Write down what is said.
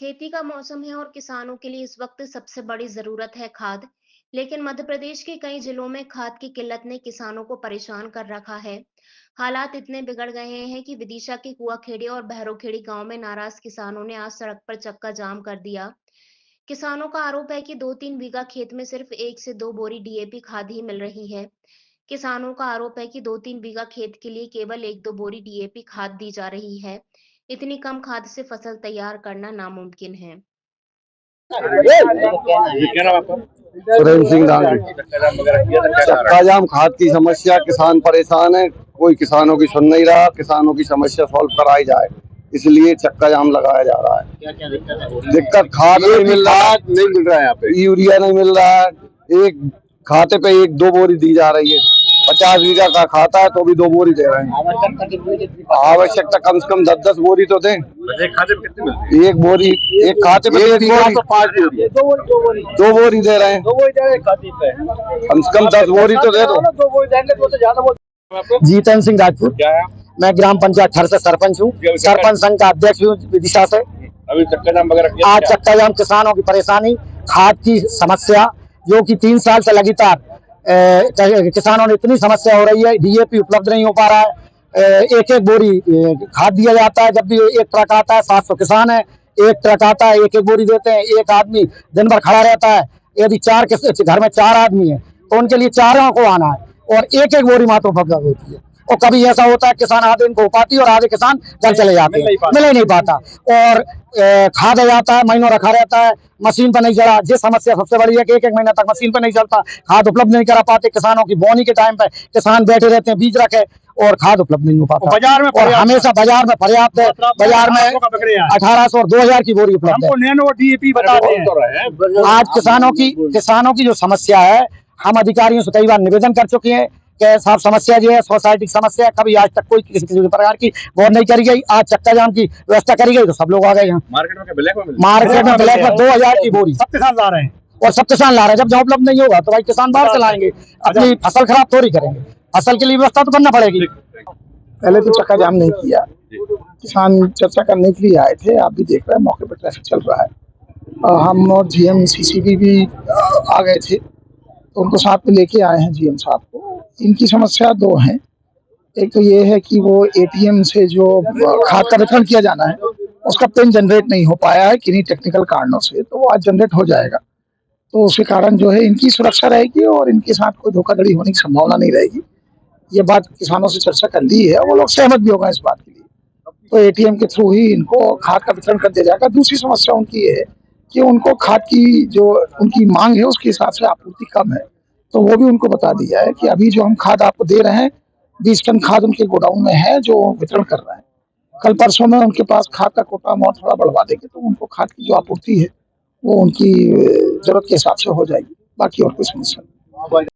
खेती का मौसम है और किसानों के लिए इस वक्त सबसे बड़ी जरूरत है खाद। लेकिन मध्य प्रदेश के कई जिलों में खाद की किल्लत ने किसानों को परेशान कर रखा है। हालात इतने बिगड़ गए हैं कि विदिशा के कुआखेड़ी और बहरोखेड़ी गांव में नाराज किसानों ने आज सड़क पर चक्का जाम कर दिया। किसानों का आरोप है कि 2-3 बीघा खेत में सिर्फ 1 से 2 बोरी डीएपी खाद ही मिल रही है। किसानों का आरोप है कि 2-3 बीघा खेत के लिए केवल 1-2 बोरी डीएपी खाद दी जा रही है। इतनी कम खाद से फसल तैयार करना नामुमकिन है। क्या नाम आपका? सुरेंद्र सिंह डांगरी। चक्का जाम खाद की समस्या, किसान परेशान है, कोई किसानों की सुन नहीं रहा। किसानों की समस्या सॉल्व कराई जाए, इसलिए चक्का जाम लगाया जा रहा है। क्या क्या दिक्कत है? दिक्कत खाद नहीं मिल रहा है, नहीं मिल रहा है यहाँ पे। यूरिया नहीं मिल रहा है। एक खाते पे 1-2 बोरी दी जा रही है। 50 बीघा का खाता है तो भी 2 बोरी दे रहे हैं। आवश्यकता कम से कम 10-10 बोरी तो दें। एक खाते पे कितनी मिलती है? 1 बोरी, एक खाते पे 1 बोरी तो 5 बोरी, 2 बोरी दे रहे हैं। कम से कम 10 बोरी तो दे दो। जीतन सिंह राजपूत। क्या है? मैं ग्राम पंचायत ठर से सरपंच हूँ, सरपंच संघ का अध्यक्ष हूँ विदिशा से। अभी चक्का जाम वगैरह किया? आज चक्का जाम किसानों की परेशानी, खाद की समस्या, जो कि 3 साल से लगातार किसानों ने इतनी समस्या हो रही है। डीएपी उपलब्ध नहीं हो पा रहा है। एक एक बोरी खाद दिया जाता है, जब भी एक ट्रक आता है। 700 किसान है, एक ट्रक आता है, एक एक बोरी देते हैं। एक आदमी दिन भर खड़ा रहता है। यदि घर में 4 आदमी है तो उनके लिए 4 को आना है और एक एक बोरी मात्र उपलब्ध होती है। और कभी ऐसा होता है किसान आधे इनको उपाती और आधे किसान घर चले जाते हैं, मिल ही नहीं पाता। और खाद आ जाता है, महीनों रखा रहता है, मशीन पर नहीं चला। ये समस्या सबसे बड़ी है कि 1-1 महीना तक मशीन पर नहीं चलता, खाद उपलब्ध नहीं करा पाते। किसानों की बोनी के टाइम पे किसान बैठे रहते हैं, बीज रखे और खाद उपलब्ध नहीं हो पाता। बाजार में और हमेशा बाजार में पर्याप्त है। बाजार में 1800 और 2000 की बोरी उपलब्ध है। नैनो डीएपी बताते हैं। आज किसानों की जो समस्या है, हम अधिकारियों से कई बार निवेदन कर चुके हैं कि साहब समस्या जो है सोसाइटी की समस्या है। कभी आज तक कोई किसी प्रकार की गौर नहीं करी गई। आज चक्का जाम की व्यवस्था करी गई तो सब लोग आ गए यहाँ। मार्केट में ब्लैक में 2000 की बोरी सब किसान ला रहे हैं और सब किसान ला रहे हैं। जब जहाँ उपलब्ध नहीं होगा तो भाई किसान बाहर से लाएंगे, अपनी फसल खराब थोड़ी करेंगे। फसल के लिए व्यवस्था तो करना पड़ेगी। पहले तो चक्का जाम नहीं किया, किसान चर्चा करने के लिए आए थे। आप भी देख रहे हैं मौके पर ट्रैफिक चल रहा है। हम और जीएम सीसीबी भी आ गए थे, तो उनको साथ में लेके आए हैं जीएम साहब को। इनकी समस्या 2 हैं। एक तो ये है कि वो एटीएम से जो खाद का वितरण किया जाना है उसका पिन जनरेट नहीं हो पाया है किन्हीं टेक्निकल कारणों से, तो वो आज जनरेट हो जाएगा। तो उसके कारण जो है इनकी सुरक्षा रहेगी और इनके साथ कोई धोखाधड़ी होने की संभावना नहीं रहेगी। ये बात किसानों से चर्चा कर ली है, वो लोग सहमत भी होगा इस बात के लिए। तो एटीएम के थ्रू ही इनको खाद का वितरण कर दिया जाएगा। दूसरी समस्या उनकी ये है कि उनको खाद की जो उनकी मांग है उसके हिसाब से आपूर्ति कम है, तो वो भी उनको बता दिया है कि अभी जो हम खाद आपको दे रहे हैं 20 टन खाद उनके गोडाउन में है जो वितरण कर रहे हैं। कल परसों में उनके पास खाद का कोटा अमाउंट थोड़ा बढ़वा देंगे तो उनको खाद की जो आपूर्ति है वो उनकी जरूरत के हिसाब से हो जाएगी। बाकी और कोई समस्या नहीं।